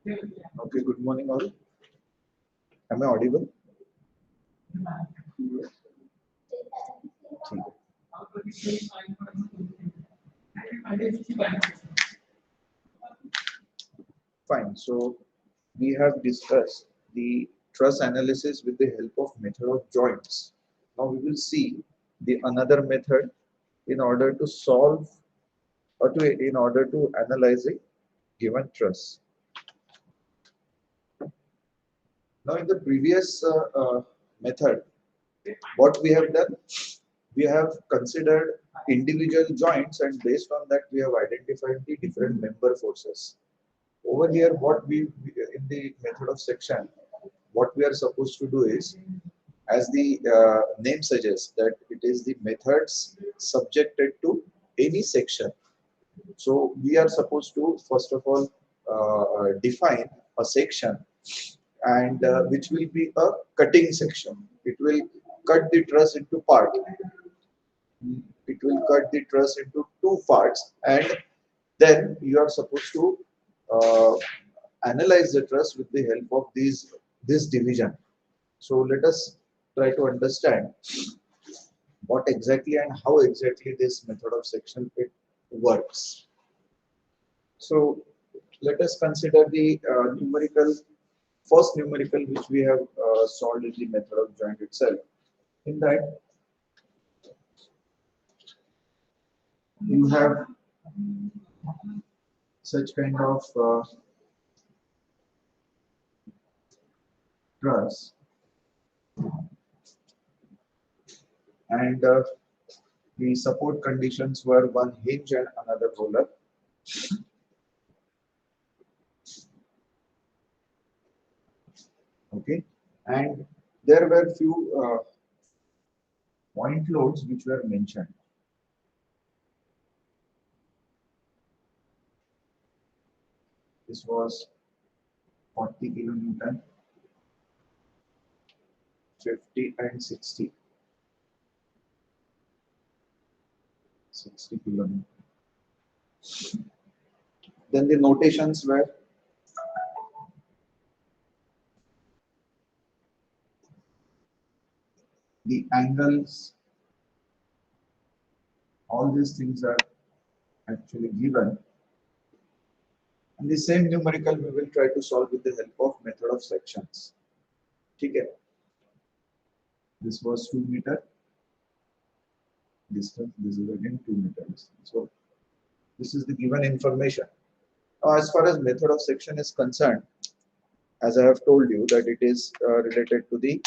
Okay, good morning all. Am I audible? ठीक Fine. So we have discussed the truss analysis with the help of method of joints. Now we will see the another method in order to solve or in order to analyze a given truss. Now in the previous method, what we have done, we have considered individual joints, and based on that we have identified the different member forces. Over here, what we in the method of section, what we are supposed to do is, as the name suggests, that it is the methods subjected to any section. So we are supposed to first of all define a section, and which will be a cutting section. It will cut the truss into part. It will cut the truss into two parts, and then you are supposed to uh, analyze the truss with the help of this division. So let us try to understand what exactly and how exactly this method of section it works. So let us consider the first numerical which we have solved in the method of joint itself. In that you have such kind of truss, and the support conditions were one hinge and another roller. Okay, and there were few point loads which were mentioned. This was 40 kilonewton, 50 and 60 kilonewton. Then the notations were the angles, all these things are actually given. And the same numerical we will try to solve with the help of method of sections. Okay. This was 2 meter distance, this is again 2 meters. So this is the given information. Now, as far as method of section is concerned, as I have told you that it is related to the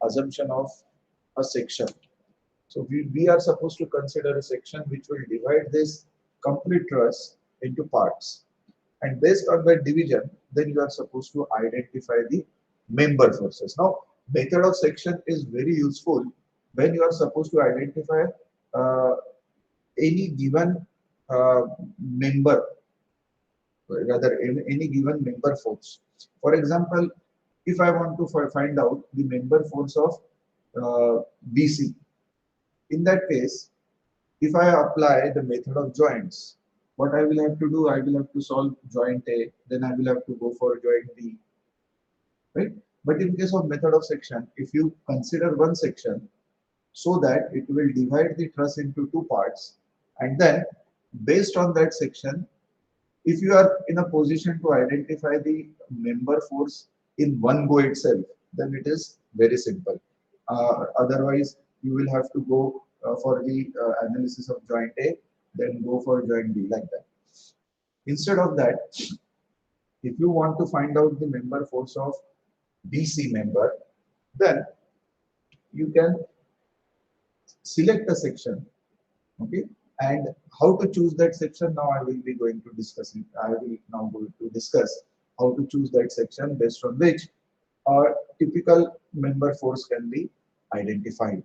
assumption of a section. So we are supposed to consider a section which will divide this complete truss into parts. And based on that division, then you are supposed to identify the member forces. Now, method of section is very useful when you are supposed to identify uh, any given member, rather any given member force. For example, if I want to find out the member force of BC, in that case, if I apply the method of joints, what I will have to do, I will have to solve joint A, then I will have to go for joint B, right? But in case of method of section, if you consider one section, so that it will divide the truss into two parts, and then based on that section, if you are in a position to identify the member force in one go itself, then it is very simple. Otherwise, you will have to go for the analysis of joint A, then go for joint B, like that. Instead of that, if you want to find out the member force of BC member, then you can select a section. Okay, and how to choose that section, now I will be going to discuss it. I will now go to discuss how to choose that section based on which a typical member force can be identified.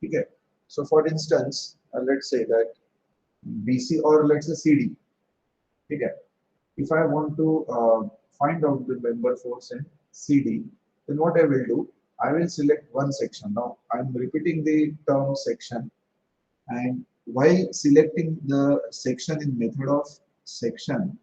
Okay, so for instance, let's say that BC, or let's say CD. Okay, if I want to find out the member force in CD, then what I will do, I will select one section. Now I'm repeating the term section, and while selecting the section in method of section,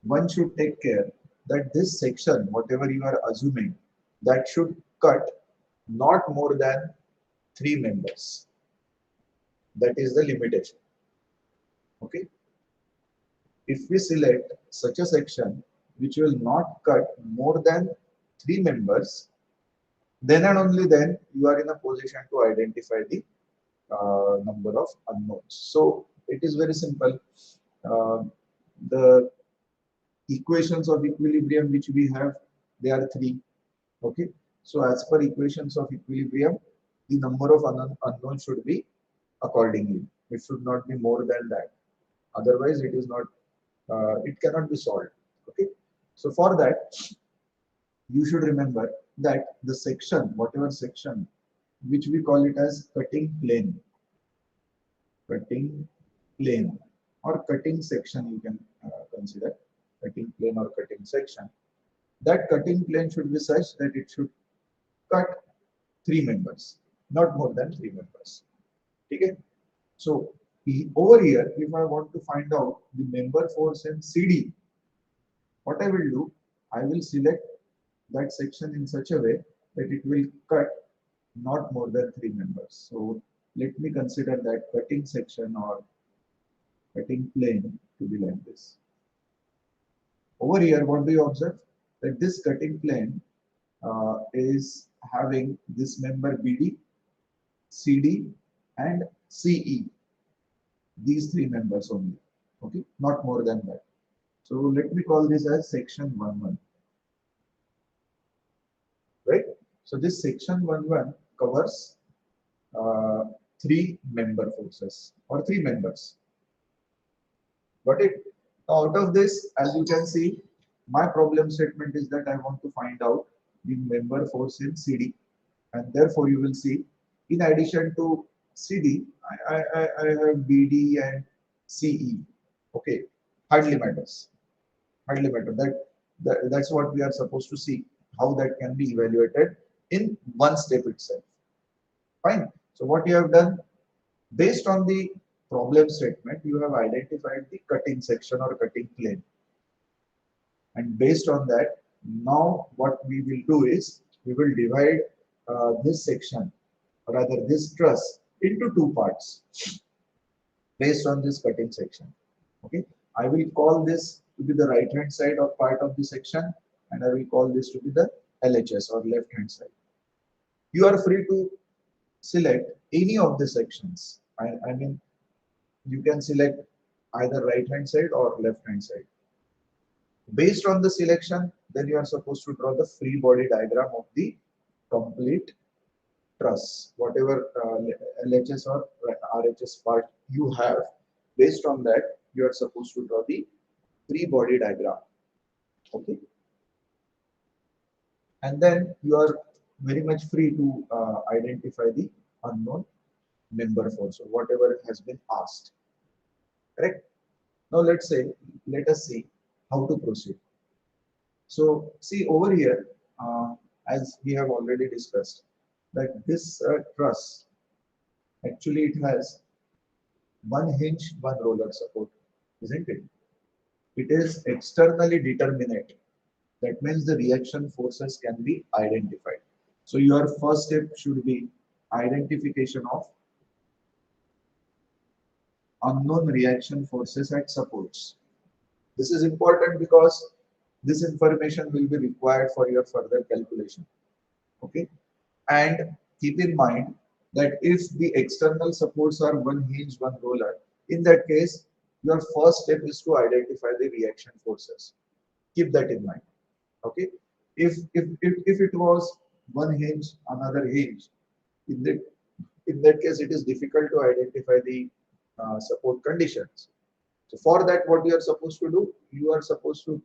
one should take care that this section, whatever you are assuming, that should cut not more than 3 members. That is the limitation. Okay. If we select such a section which will not cut more than 3 members, then and only then you are in a position to identify the number of unknowns. So it is very simple. Uh, the equations of equilibrium which we have, they are 3. Okay. So as per equations of equilibrium, the number of unknowns should be accordingly. It should not be more than that. Otherwise, it is not. It cannot be solved. Okay. So for that, you should remember that the section, whatever section, which we call it as cutting plane or cutting section, you can consider cutting plane or cutting section. That cutting plane should be such that it should cut 3 members, not more than 3 members. Okay. So over here, if I want to find out the member force in CD, what I will do, I will select that section in such a way that it will cut not more than 3 members. So let me consider that cutting section or cutting plane to be like this. Over here, what do you observe? That this cutting plane is having this member BD, CD, and CE. These 3 members only. Okay, not more than that. So let me call this as section 11. Right? So this section 11 covers 3 member forces or 3 members. Got it? Now out of this, as you can see, my problem statement is that I want to find out the member force in CD, and therefore you will see, in addition to CD, I have BD and CE. Okay, hardly matters. Hardly matter. That's what we are supposed to see, how that can be evaluated in one step itself. Fine. So what you have done, based on the problem statement, you have identified the cutting section or cutting plane. And based on that, now what we will do is, we will divide this section, or rather this truss, into 2 parts based on this cutting section. Okay. I will call this to be the right hand side of part of the section, and I will call this to be the LHS or left hand side. You are free to select any of the sections. I mean, you can select either right hand side or left hand side. Based on the selection, then you are supposed to draw the free body diagram of the complete truss, whatever LHS or RHS part you have. Based on that, you are supposed to draw the free body diagram. Okay. And then you are very much free to identify the unknown member force or whatever has been asked. Correct? Now let us see how to proceed. So see over here, as we have already discussed, that this truss, actually it has one hinge, one roller support, isn't it? It is externally determinate. That means the reaction forces can be identified. So your first step should be identification of unknown reaction forces at supports. This is important because this information will be required for your further calculation. Okay. And keep in mind that if the external supports are one hinge, one roller, in that case, your first step is to identify the reaction forces. Keep that in mind. Okay. If it was one hinge, another hinge, in that case, it is difficult to identify the support conditions. So for that, what you are supposed to do, you are supposed to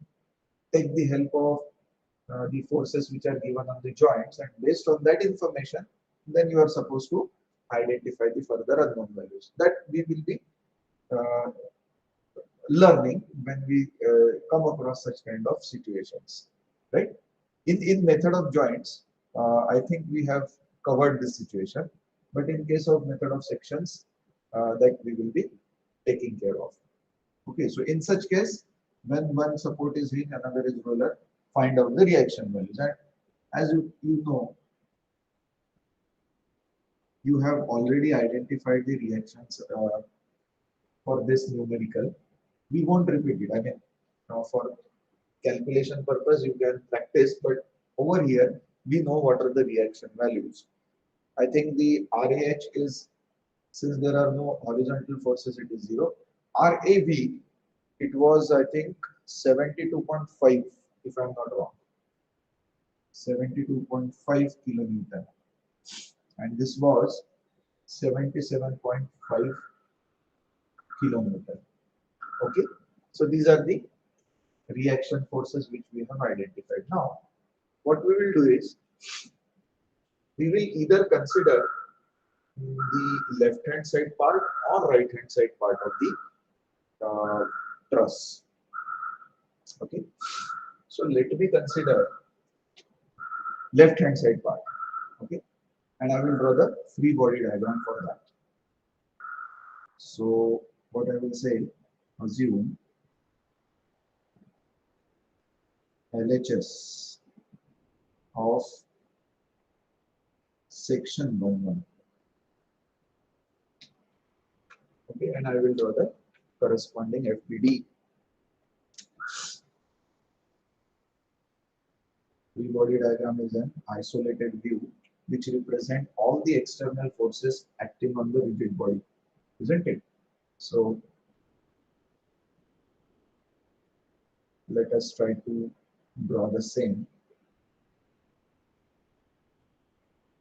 take the help of the forces which are given on the joints, and based on that information, then you are supposed to identify the further unknown values. That we will be uh, learning when we come across such kind of situations, right? In method of joints, I think we have covered this situation, but in case of method of sections, that we will be taking care of. Okay, so in such case, When one support is weak, another is roller. Find out the reaction values. And as you know, you have already identified the reactions for this numerical. We won't repeat it again. Now, for calculation purpose, you can practice, but over here, we know what are the reaction values. I think the RAH is, since there are no horizontal forces, it is 0. RAV, it was, I think, 72.5, if I'm not wrong. 72.5 kilonewton. And this was 77.5 kilonewton. Okay. So these are the reaction forces which we have identified. Now, what we will do is, we will either consider the left hand side part or right hand side part of the truss. Okay, so let me consider left hand side part. Okay, and I will draw the free body diagram for that. So what I will say, assume LHS of section 1. Okay, and I will draw the corresponding FBD. Free body diagram is an isolated view which represent all the external forces acting on the rigid body, isn't it? So let us try to draw the same.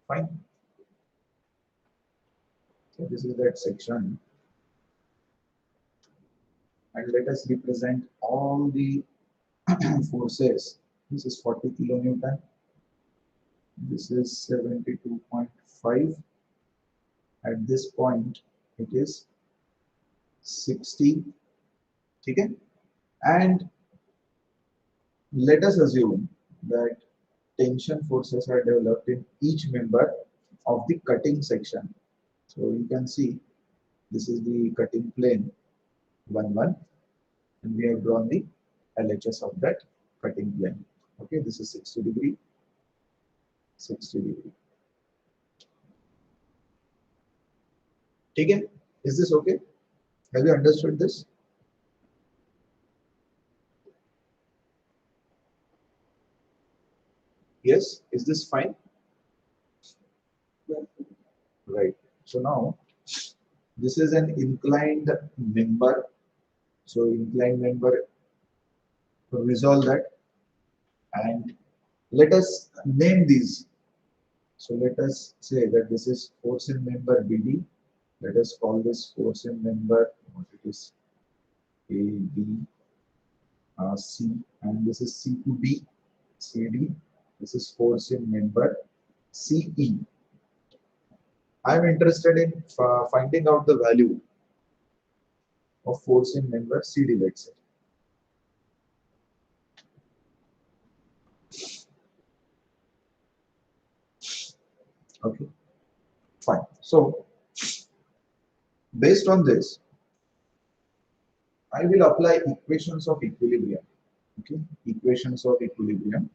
Fine. So this is that section, and let us represent all the forces. This is 40 kilonewton. This is 72.5. At this point, it is 60. Okay? And let us assume that tension forces are developed in each member of the cutting section. So you can see this is the cutting plane 1, and we have drawn the LHS of that cutting plane. Okay, this is 60 degree, 60 degree. Okay, is this okay? Have you understood this? Yes, is this fine? Right. So now this is an inclined member. So inclined member, resolve that, and let us name these. So let us say that this is force in member BD. Let us call this force in member, what it is, A, B, C, and this is C to D, CD. This is force in member CE. I am interested in finding out the value of force in member CD, let's say. Okay, fine. So based on this, I will apply equations of equilibrium. Okay, equations of equilibrium.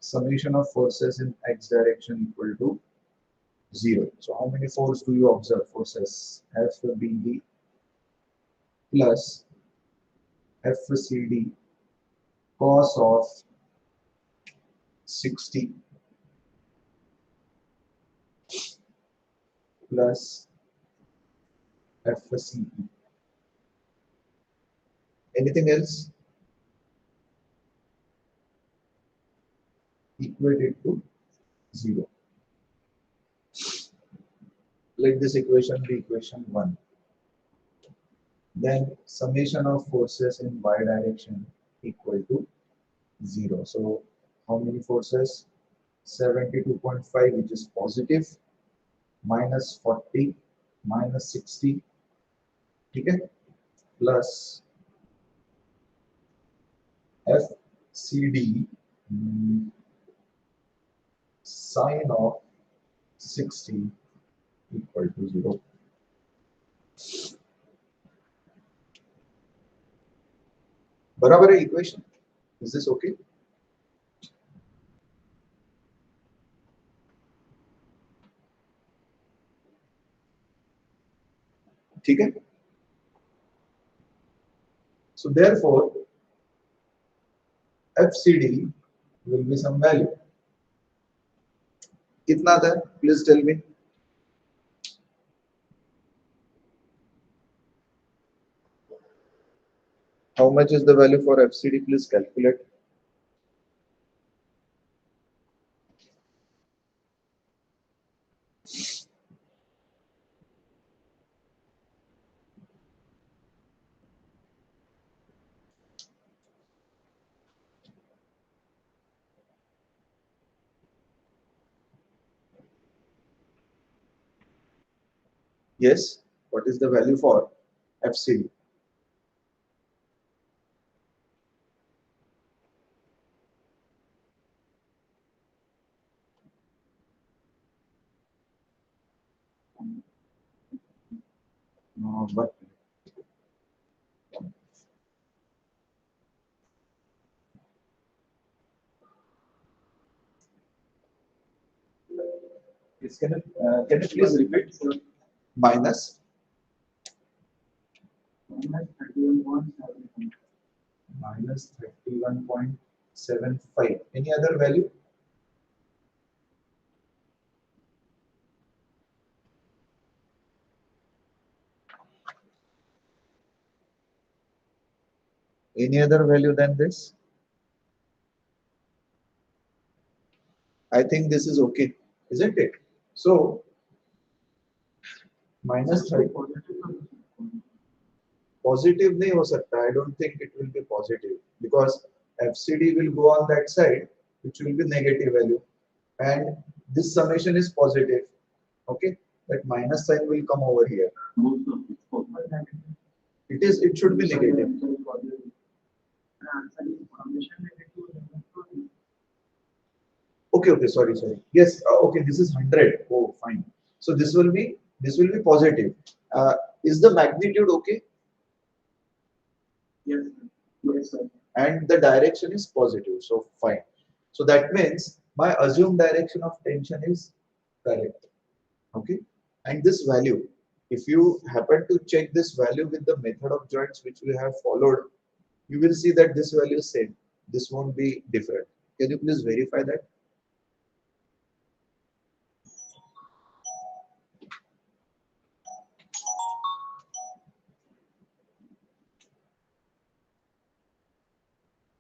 Summation of forces in x direction equal to 0. So how many forces do you observe? Forces FBD plus FCD cos of 60 plus FCE. Anything else? Equated to 0. Let this equation be equation 1. Then summation of forces in y direction equal to 0. So how many forces? 72.5, which is positive, minus 40, minus 60, okay, plus FCD sine of 60 equal to 0. बराबर है equation? Is this okay? ठीक है. So therefore, FCD will be some value. कितना था? Please tell me. How much is the value for FCD? Please calculate. Yes. What is the value for FCD? But can you please repeat? Minus minus 31.75. Any other value? Any other value than this? I think this is okay, isn't it? So minus 30. Positive नहीं हो सकता. I don't think it will be positive because FCD will go on that side, which will be negative value, and this summation is positive. Okay, that minus sign will come over here. It is. It should be negative. Okay, okay, sorry, sorry. Yes, okay, this is 100. Oh, fine. So this will be positive. Is the magnitude okay? Yes. Yes, sir. And the direction is positive. So fine. So that means my assumed direction of tension is correct. Okay. And this value, if you happen to check this value with the method of joints which we have followed, you will see that this value is same. This won't be different. Can you please verify that?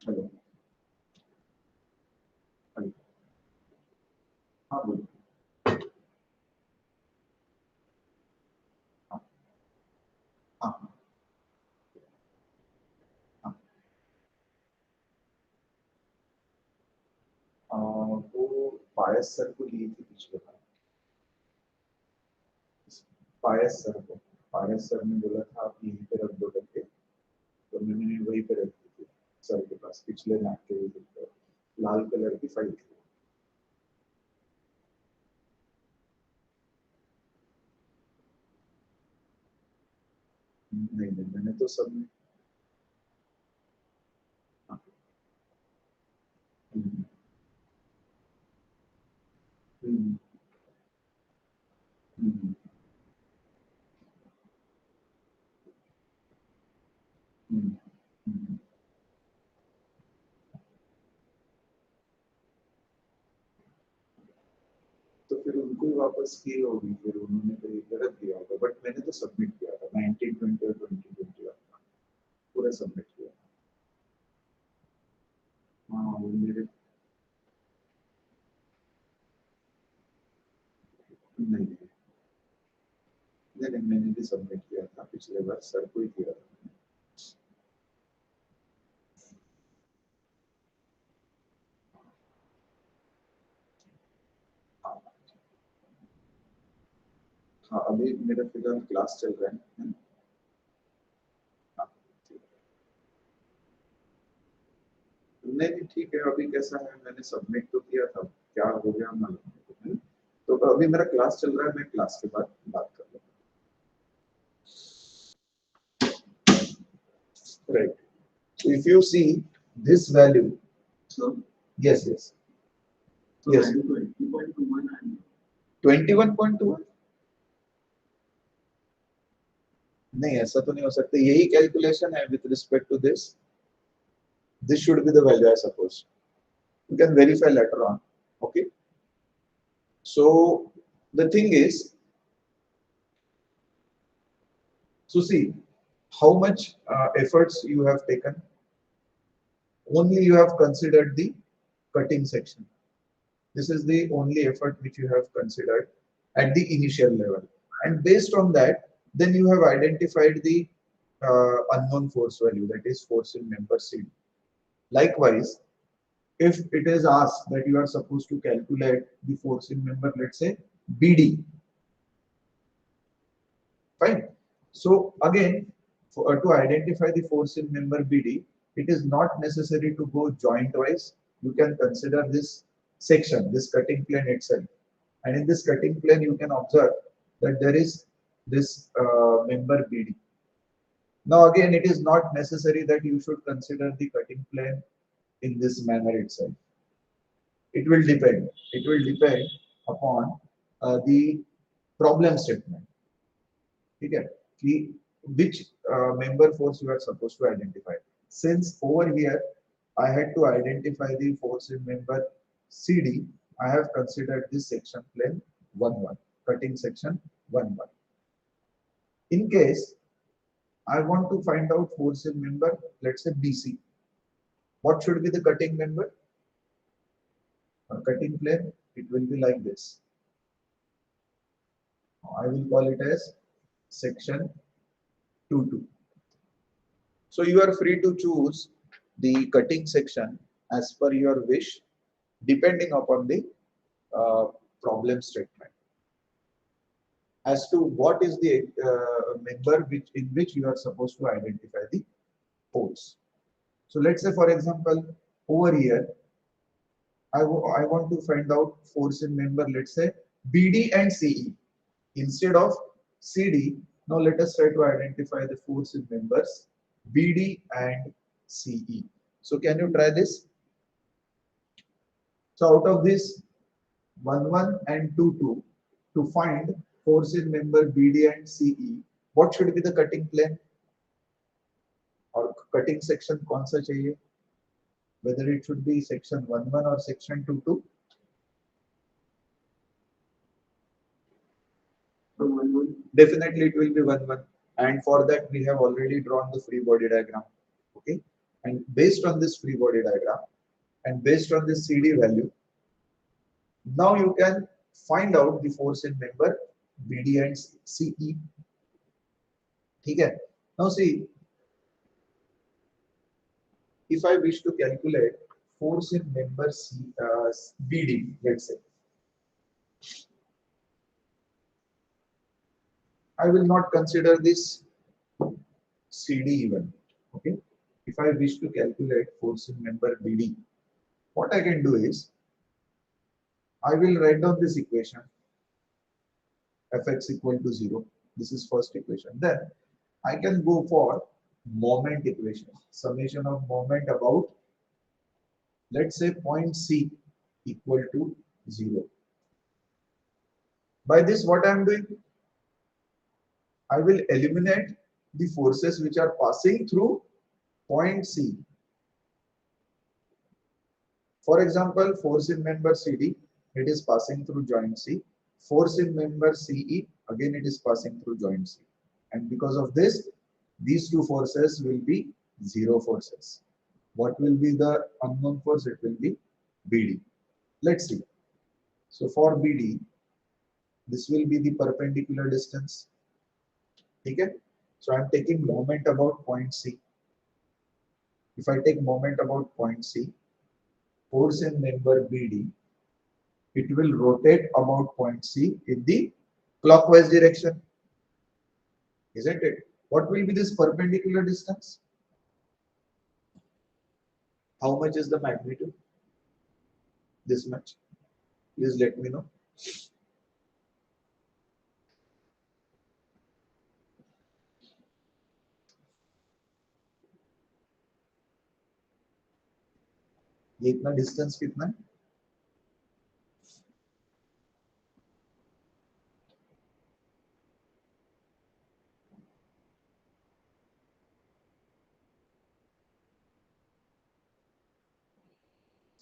Hello. Hello. हाँ बोलो. हाँ हाँ हाँ. वो पायस sir को लिए थे पिछले बार. पायस सर को. पायस सर ने बोला था आप यहीं पे रख दो करके, तो मैंने वहीं पे रख दी थी सर के पास पिछले मैथ के विजिट पर. लाल कलर की फाइल थी. नहीं नहीं मैंने तो सब. हाँ. हम्म, हम्म, हम्म, हम्म, हम्म. तो फिर उनको ही वापस की होगी, फिर उन्होंने कहीं गलत दिया होगा, बट मैंने तो सबमिट किया था 1920 और 2020 पूरा सबमिट किया. हाँ वो मेरे. नहीं नहीं नहीं, मैंने भी सबमिट किया था पिछले बार सर को ही किया था. हाँ हाँ अभी मेरा फिलहाल क्लास चल रहा है. हाँ, ठीक. नहीं नहीं ठीक है. अभी कैसा है, मैंने सबमिट तो किया था, क्या हो गया मालूम नहीं. तो अभी मेरा क्लास चल रहा है, मैं क्लास के बाद बात कर लूँगा. Right. So if you see this value, So, yes, yes, so yes, value 20.21 and 21.21, नहीं ऐसा तो नहीं हो सकता, यही कैलकुलेशन है with respect to this. This should be the value, I suppose. You can verify later on. Okay. So the thing is, so see how much efforts you have taken. Only you have considered the cutting section. This is the only effort which you have considered at the initial level. And based on that, then you have identified the unknown force value, that is force in member CD. Likewise, if it is asked that you are supposed to calculate the force in member, let's say BD, fine. So again, to identify the force in member BD, it is not necessary to go joint wise. You can consider this section, this cutting plane itself. And in this cutting plane, you can observe that there is this member BD. Now again, it is not necessary that you should consider the cutting plane in this manner itself. It will depend. It will depend upon the problem statement. Okay, which member force you are supposed to identify. Since over here I had to identify the force in member CD, I have considered this section plane 1-1, cutting section 1-1. In case I want to find out force in member, let's say BC, what should be the cutting member? Cutting plane, it will be like this. I will call it as section 2-2. So you are free to choose the cutting section as per your wish, depending upon the uh, problem statement. As to what is the member in which you are supposed to identify the force. So let's say, for example, over here, I want to find out force in member, let's say BD and CE. Instead of CD, now let us try to identify the force in members BD and CE. So can you try this? So out of this 1-1 and 2-2, to find force in member BD and CE, what should be the cutting plane or cutting section? कौन सा चाहिए? Whether it should be section 1-1 or section 2-2? Definitely it will be 1-1, and for that we have already drawn the free body diagram. Okay, and based on this free body diagram and based on this CD value, now you can find out the force in member BD and CE. Okay. Now see, if I wish to calculate force in member BD, let's say, I will not consider this CD even. Okay. If I wish to calculate force in member BD, what I can do is I will write down this equation Fx equal to 0. This is first equation. Then I can go for moment equation, summation of moment about, let's say, point C equal to 0. By this, what I am doing? I will eliminate the forces which are passing through point C. For example, force in member CD, it is passing through joint C. Force in member CE, again it is passing through joint C. And because of this, these two forces will be zero forces. What will be the unknown force? It will be BD. Let's see. So for BD, this will be the perpendicular distance. Okay? So I'm taking moment about point C. If I take moment about point C, force in member BD, it will rotate about point C in the clockwise direction. Isn't it? What will be this perpendicular distance? How much is the magnitude? This much. Please let me know. ये इतना distance कितना है?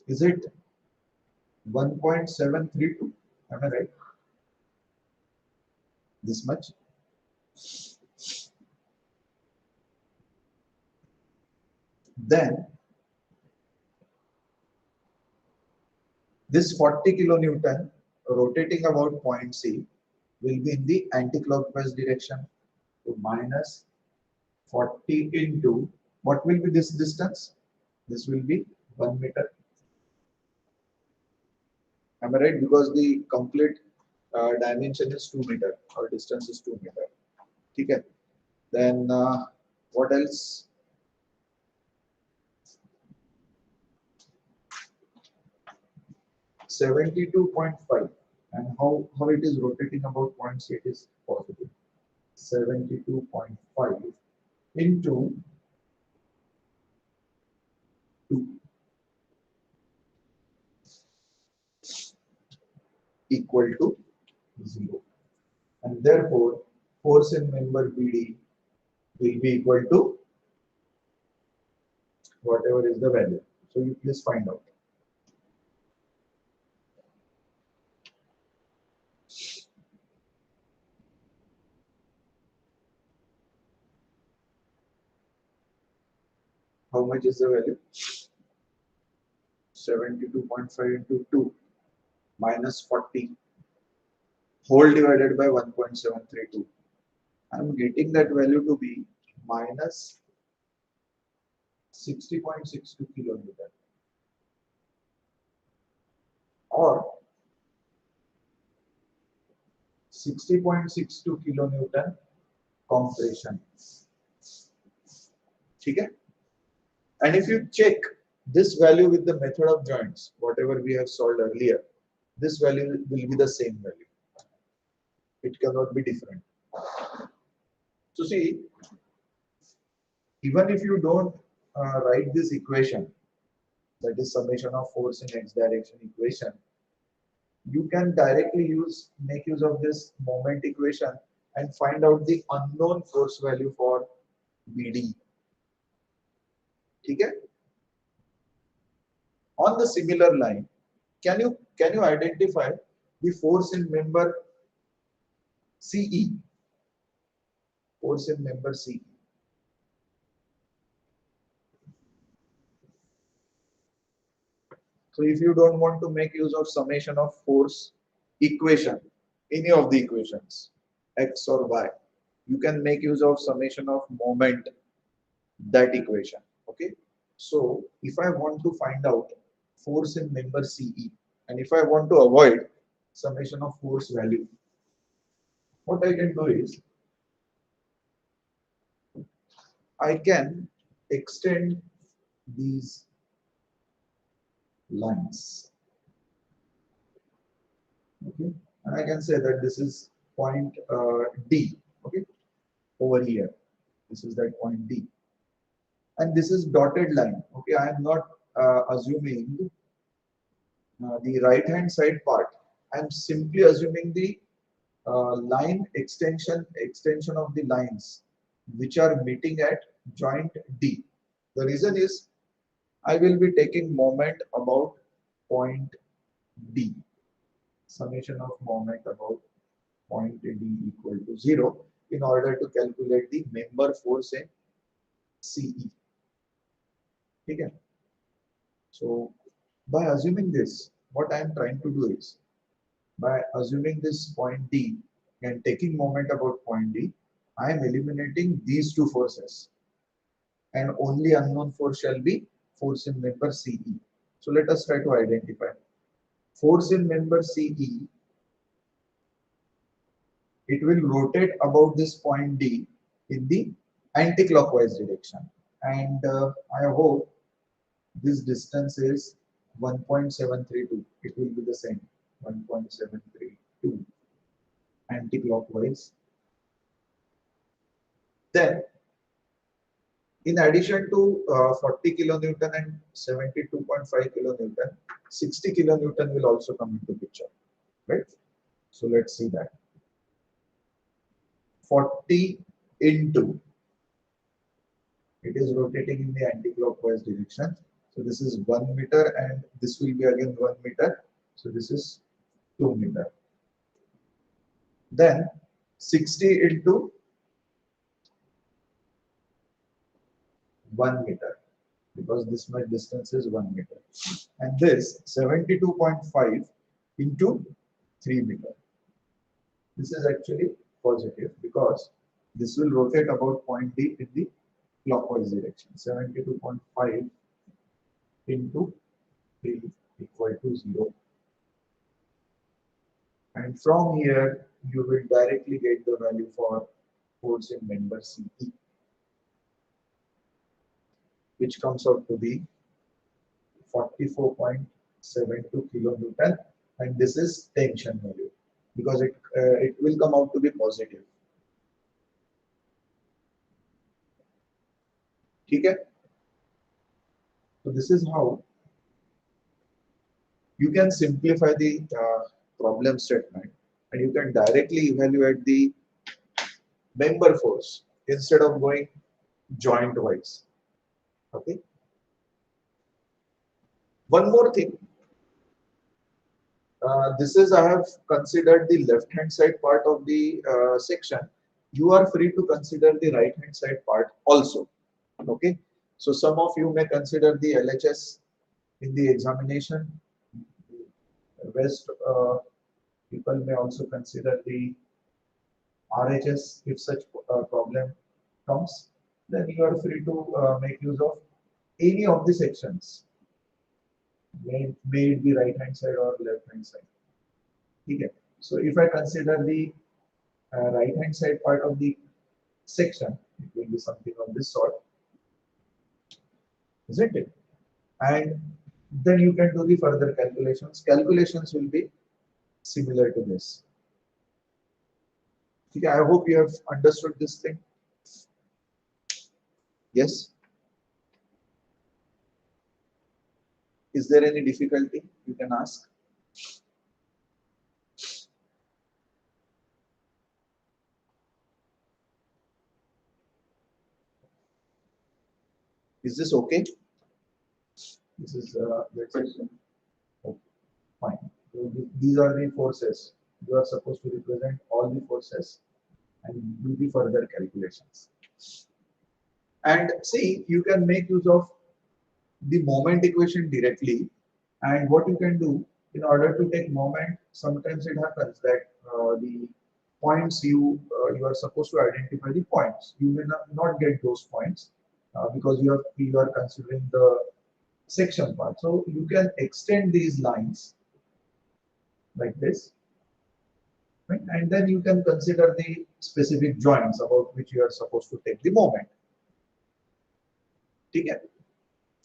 Is it 1.732? Am I right? This much? Then this 40 kilonewton rotating about point C will be in the anti-clockwise direction. So minus 40 into what will be this distance? This will be 1 meter. Am I right? Because the complete dimension is 2 meter or distance is 2 meter. Okay. Then what else? 72.5. And how it is rotating about point C, it is positive. 72.5 into 2 equal to 0. And therefore, force in member BD will be equal to whatever is the value. So you please find out. How much is the value? 72.5 into 2 minus 40 whole divided by 1.732. I am getting that value to be minus 60.62 kilonewton or 60.62 kilonewton compression. Okay? And if you check this value with the method of joints, whatever we have solved earlier, this value will be the same value. It cannot be different. So see, even if you don't write this equation, that is summation of force in x direction equation, you can directly make use of this moment equation and find out the unknown force value for BD. Okay? On the similar line, can you identify the force in member CE? Force in member CE. So if you don't want to make use of summation of force equation, any of the equations, x or y, you can make use of summation of moment, that equation. Okay. So if I want to find out force in member CE, and if I want to avoid summation of force value, what I can do is I can extend these lines. Okay, and I can say that this is point D. Okay, over here, this is that point D, and this is dotted line. Okay, I am not assuming the right hand side part. I am simply assuming the line extension of the lines which are meeting at joint D. The reason is I will be taking moment about point D. Summation of moment about point D equal to 0 in order to calculate the member force in CE. Okay. So by assuming this, what I am trying to do is by assuming this point D and taking moment about point D, I am eliminating these two forces and only unknown force shall be force in member CE. So let us try to identify. Force in member CE, it will rotate about this point D in the anti-clockwise direction. And I hope this distance is 1.732. It will be the same, 1.732 anti-clockwise. Then In addition to 40 kilonewton and 72.5 kilonewton, 60 kilonewton will also come into picture, right? So let's see that. 40 into, it is rotating in the anti-clockwise direction. So this is 1 meter and this will be again 1 meter. So this is 2 meter. Then 60 into 1 meter, because this much distance is 1 meter. And this 72.5 into 3 meter. This is actually positive because this will rotate about point D in the clockwise direction. 72.5 into 3 equal to 0. And from here, you will directly get the value for force in member CE, which comes out to be 44.72 kilonewton, and this is tension value because it will come out to be positive. Okay? So this is how you can simplify the problem statement, and you can directly evaluate the member force instead of going joint wise. Okay. One more thing. This is, I have considered the left hand side part of the section. You are free to consider the right hand side part also. Okay. So some of you may consider the LHS in the examination. Rest people may also consider the RHS if such problem comes. Then you are free to make use of any of the sections. May it be right hand side or left hand side. Okay. So if I consider the right hand side part of the section, it will be something of this sort, isn't it? And then you can do the further calculations. Calculations will be similar to this. Okay, I hope you have understood this thing. Yes? Is there any difficulty you can ask? Is this okay? This is let's say, okay, fine. So these are the forces. You are supposed to represent all the forces and do the further calculations. And see, you can make use of the moment equation directly. And what you can do in order to take moment, sometimes it happens that the points you are supposed to identify the points. You may not get those points because you are considering the section part. So you can extend these lines like this, right? And then you can consider the specific joints about which you are supposed to take the moment. Okay.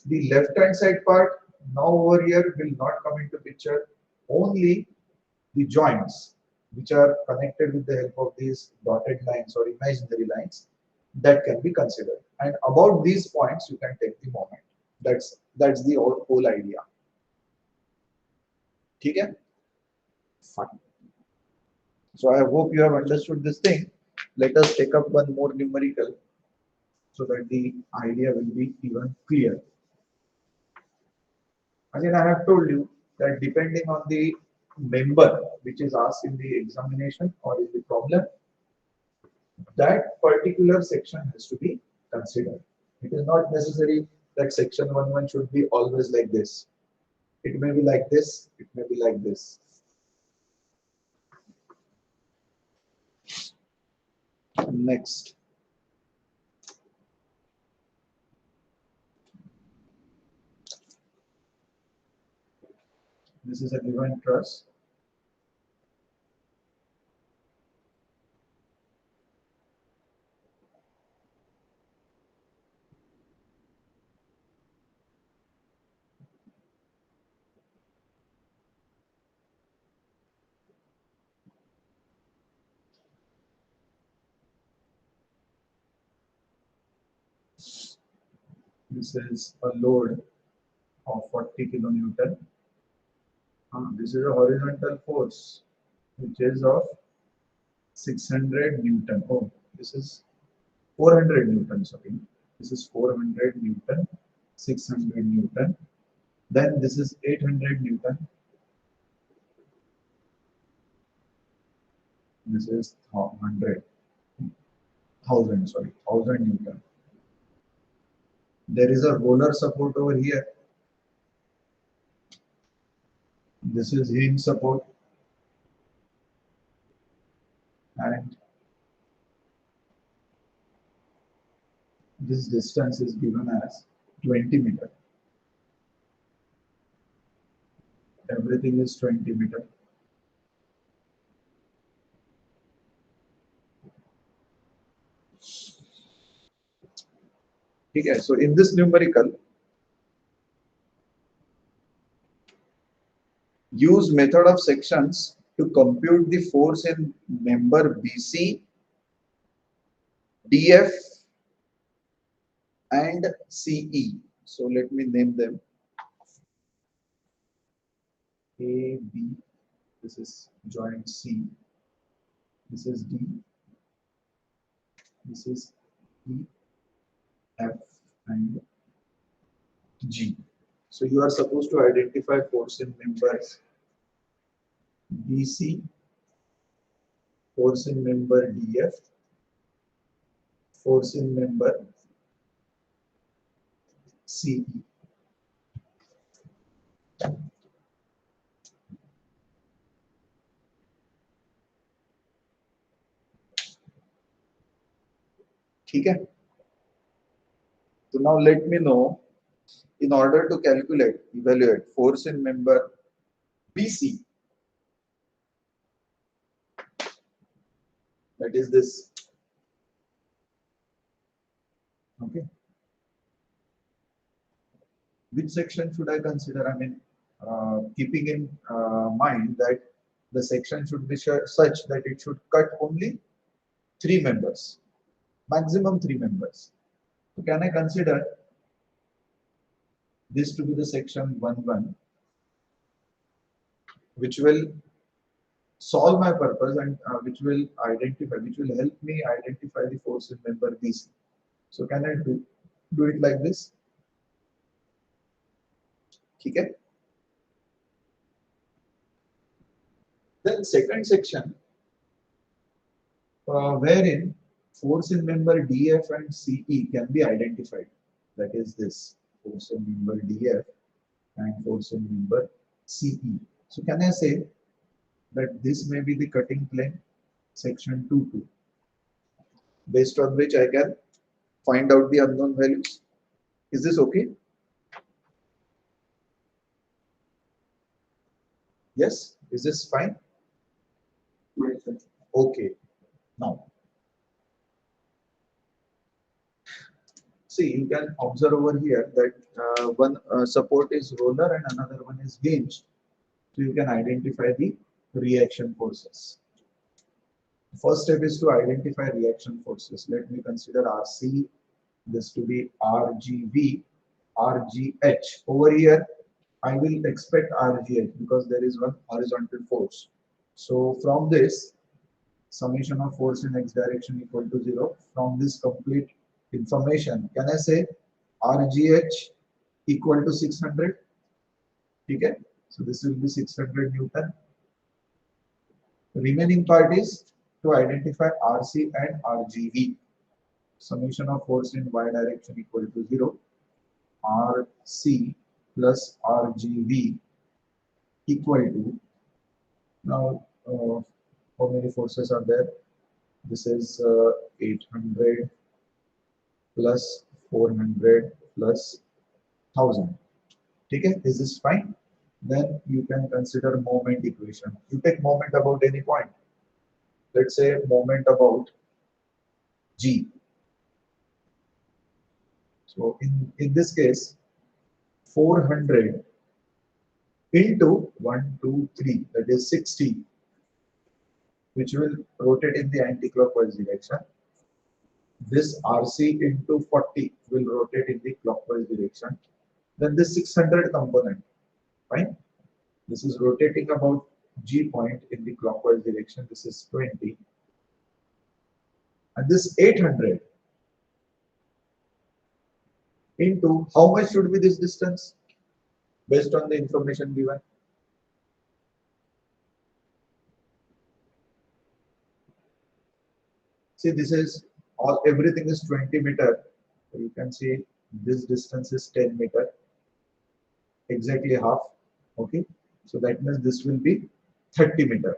The left hand side part now over here will not come into picture. Only the joints which are connected with the help of these dotted lines or imaginary lines, that can be considered. And about these points you can take the moment. That's the whole idea. Okay? Fine. So I hope you have understood this thing. Let us take up one more numerical so that the idea will be even clear. Again, I have told you that depending on the member which is asked in the examination or in the problem, that particular section has to be considered. It is not necessary that section 1 should be always like this. It may be like this, it may be like this. Next. This is a given truss. This is a load of 40 kilonewton. This is a horizontal force which is of 600 Newton. Oh, this is 400 Newton, sorry. This is 400 Newton, 600 Newton. Then this is 800 Newton. This is 100, 1000, sorry, 1000 Newton. There is a roller support over here. This is hinge support. And this distance is given as 20 meter. Everything is 20 meter. Okay, so in this numerical, use method of sections to compute the force in member BC, DF and CE. So let me name them. A, B, this is joint C, this is D, this is E, F and G. So you are supposed to identify force in members BC, force in member DF, force in member CE. Okay. So now let me know, in order to evaluate force in member BC, that is this. Okay. Which section should I consider? I mean, keeping in mind that the section should be such that it should cut only 3 members, maximum 3 members. So can I consider this to be the section 1-1, which will solve my purpose and which will help me identify the force in member BC. So can I do it like this? Okay. Then second section, wherein force in member DF and CE can be identified. That is this force in member DF and force in member CE. So can I say that this may be the cutting plane, section 2-2, based on which I can find out the unknown values. Is this okay? Yes? Is this fine? Yes. Okay. Now, see, you can observe over here that one support is roller and another one is hinge. So you can identify the reaction forces. First step is to identify reaction forces. Let me consider RC, this to be RGV, RGH. Over here, I will expect RGH because there is one horizontal force. So from this, summation of force in x direction equal to 0. From this complete information, can I say RGH equal to 600? Okay, so this will be 600 Newton. The remaining part is to identify RC and RGV. Summation of force in y direction equal to 0. RC plus RGV equal to, now how many forces are there? This is 800 plus 400 plus 1000. Okay, is this fine? Then you can consider moment equation. You take moment about any point. Let's say moment about G. So in this case, 400 into 1, 2, 3, that is 60, which will rotate in the anti-clockwise direction. This RC into 40 will rotate in the clockwise direction. Then this 600 component, fine. This is rotating about G point in the clockwise direction. This is 20. And this 800 into how much should be this distance based on the information given? See, this is all, everything is 20 meter. So you can see this distance is 10 meter, exactly half. Okay, so that means this will be 30 meter.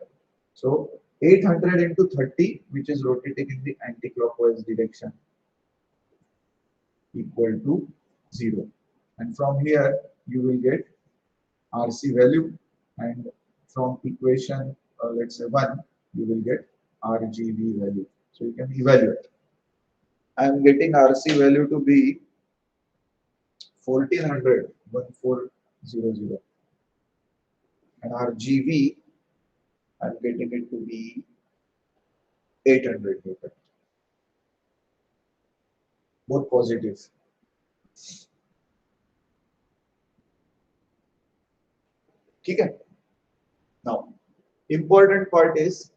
So 800 into 30, which is rotating in the anti-clockwise direction, equal to 0. And from here, you will get RC value, and from equation, let's say 1, you will get RGB value. So you can evaluate. I am getting RC value to be 1400, 1400, and RGB, I am getting it to be 800 Newton. Both positive. Okay. Now, important part is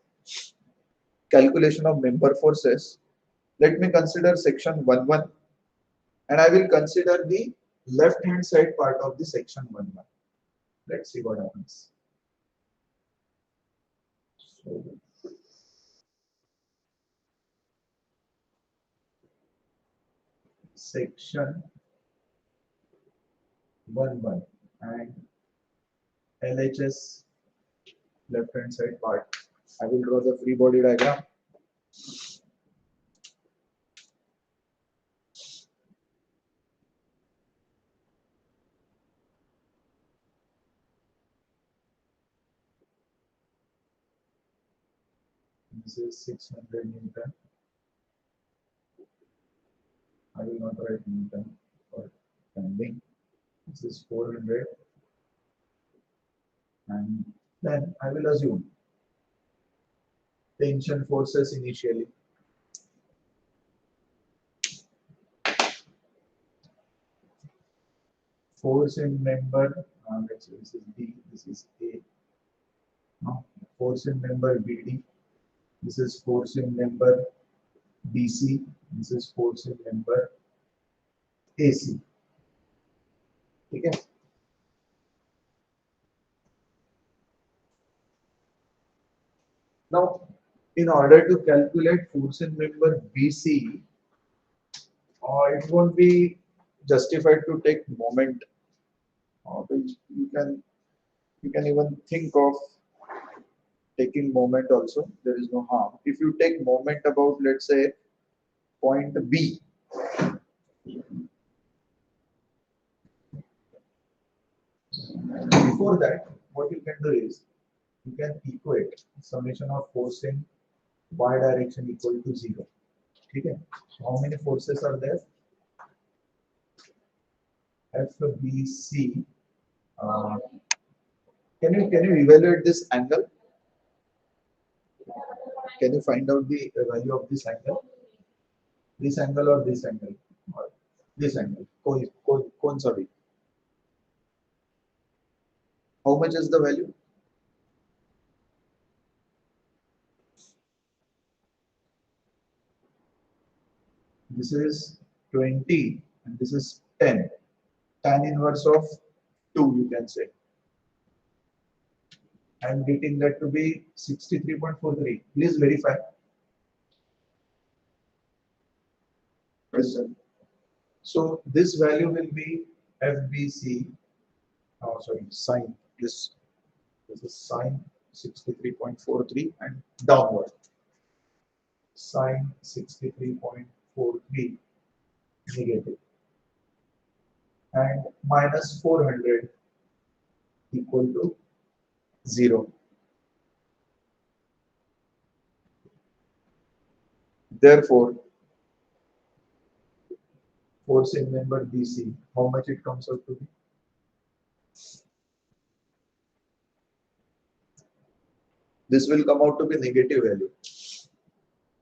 calculation of member forces. Let me consider section 1.1, and I will consider the left hand side part of the section 1.1. Let's see what happens. So, section 1.1 and LHS left hand side part. I will draw the free body diagram. This is 600 Newton. I will not write Newton for standing. This is 400, and then I will assume tension forces initially. Force in member, let's say this is B, this is A. Now, force in member BD, this is force in member BC, this is force in member AC. Okay. Now, in order to calculate force in member BC, it won't be justified to take moment. Which you can even think of taking moment also. There is no harm. If you take moment about, let's say, point B, before that, what you can do is you can equate summation of force in y direction equal to 0. Okay. So how many forces are there? FBC. Uh, can you evaluate this angle? Can you find out the value of this angle? This angle or this angle? Or this angle. Cone, sorry. How much is the value? This is 20 and this is 10. Tan inverse of 2, you can say. I am getting that to be 63.43. Please verify. Yes, sir. So this value will be FBC. Oh, sorry, sine. This is sine 63.43 and downward. Sine 63.43 negative and minus 400 equal to 0. Therefore, force in member BC, how much it comes out to be? This will come out to be negative value.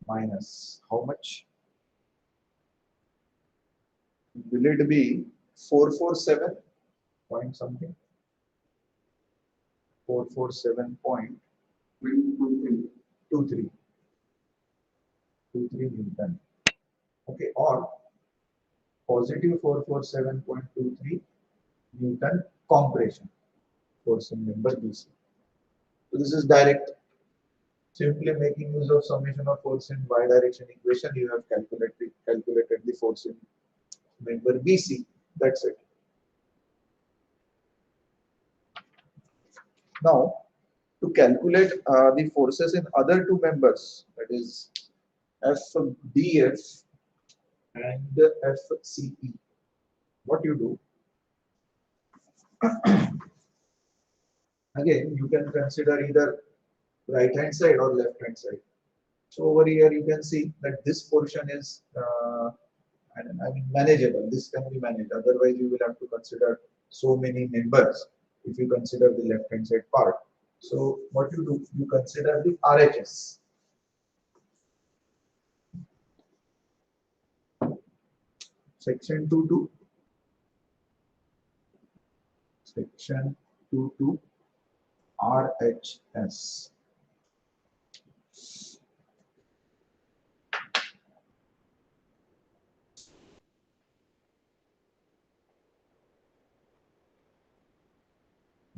Minus how much? will it be 447 point something? 447.23 23. Newton. Okay, or positive 447.23 Newton compression force in member BC. So this is direct. Simply making use of summation of force in y direction equation, you have calculated the force in member BC. That's it. Now, to calculate the forces in other two members, that is FDF and FCE, what you do? Again, you can consider either right hand side or left hand side. So over here you can see that this portion is I mean manageable. This can be managed. Otherwise, you will have to consider so many members if you consider the left hand side part. So what you do, you consider the RHS. Section 22. Section 22 RHS.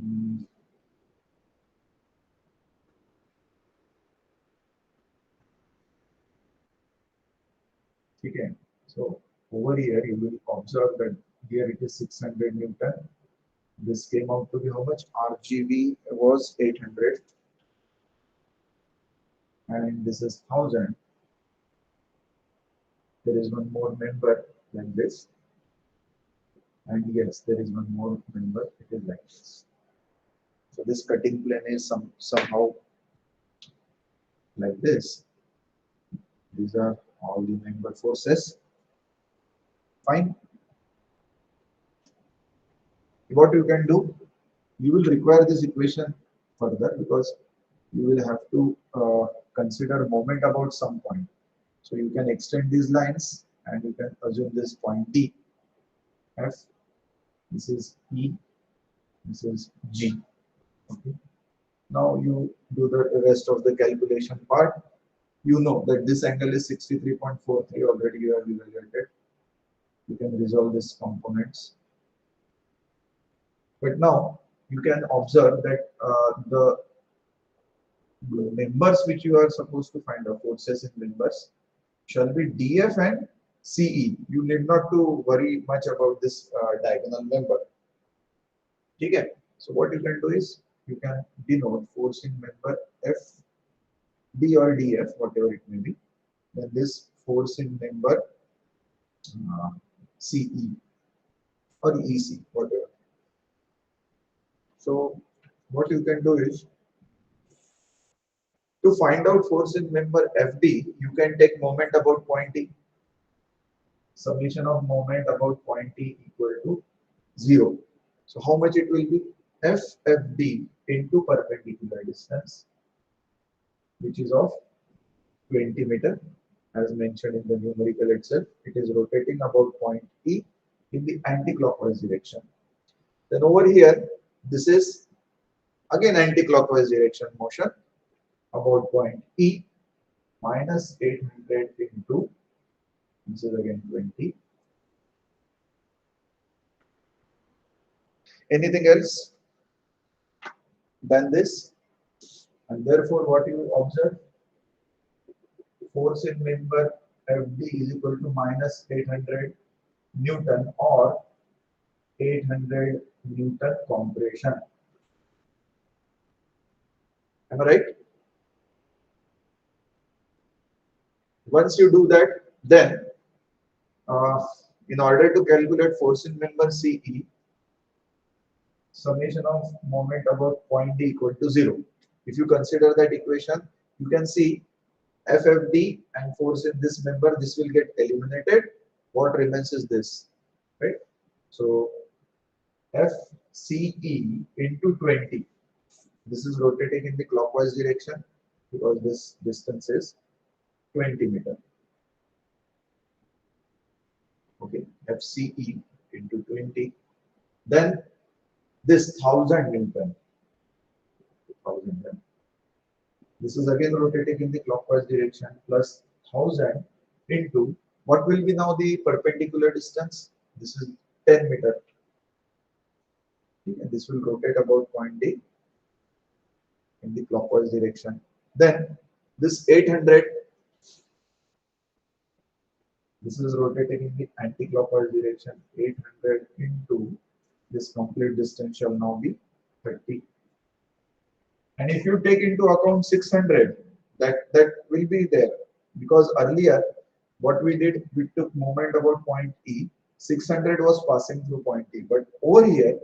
Hmm. Okay. So over here you will observe that here it is 600 Newton. This came out to be how much? RGB was 800 and this is 1000. There is one more member like this, and yes, there is one more member. It is like this. So this cutting plane is somehow like this. These are all the member forces. Fine. What you can do, you will require this equation further because you will have to consider moment about some point. So you can extend these lines and you can assume this point D, F, this is E, this is G. Okay. Now you do the rest of the calculation part. You know that this angle is 63.43 already you have evaluated. You can resolve these components. But now you can observe that the members which you are supposed to find out, forces in members, shall be DF and CE. You need not to worry much about this diagonal member. Okay. So what you can do is you can denote force in member F, D or DF, whatever it may be. Then this force in member CE or EC, whatever. So what you can do is to find out force in member FD, you can take moment about point E. Summation of moment about point E equal to 0. So how much it will be? FFD into perpendicular distance, which is of 20 meter, as mentioned in the numerical itself. It is rotating about point E in the anti-clockwise direction. Then over here, this is again anti-clockwise direction motion about point E minus 800 into, this is again 20. Anything else than this? And therefore, what you observe? Force in member FD is equal to minus 800 Newton or 800 Newton compression. Am I right? Once you do that, then in order to calculate force in member CE, summation of moment about point D equal to 0. If you consider that equation, you can see FFD and force in this member, this will get eliminated. What remains is this, right? So FCE into 20. This is rotating in the clockwise direction because this distance is 20 meter. Okay, FCE into 20. Then this 1000 Newton, 1000. This is again rotating in the clockwise direction plus 1000 into what will be now the perpendicular distance? This is 10 meter. Okay, and this will rotate about point D in the clockwise direction. Then this 800, this is rotating in the anti-clockwise direction. 800 into this complete distance shall now be 30. And if you take into account 600, that will be there, because earlier what we did, we took moment about point E. 600 was passing through point E, but over here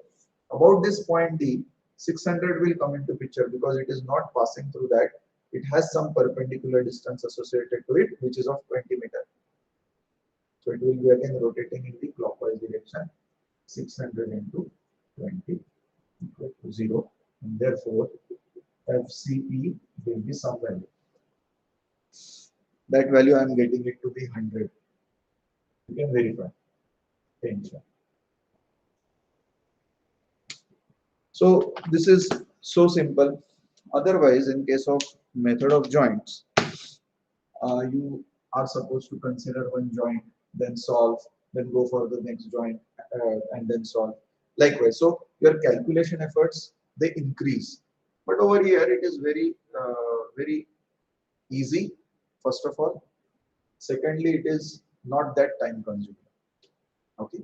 about this point D, 600 will come into picture because it is not passing through that. It has some perpendicular distance associated to it, which is of 20 meter. So it will be again rotating in the clockwise direction. 600 into 20 equal to 0, and therefore FCE will be some value. That value I am getting it to be 100. You can verify. Tension. So this is so simple. Otherwise, in case of method of joints, you are supposed to consider one joint, then solve, then go for the next joint, and then solve. Likewise, so your calculation efforts, they increase. But over here, it is very easy. First of all, secondly, it is not that time consuming. Okay.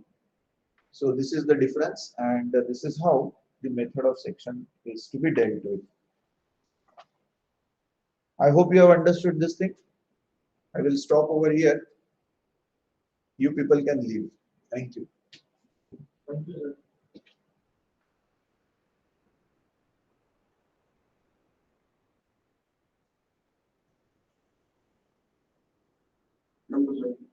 So this is the difference, and this is how the method of section is to be dealt with. I hope you have understood this thing. I will stop over here. You people can leave. Thank you. Thank you, sir. Thank you, sir.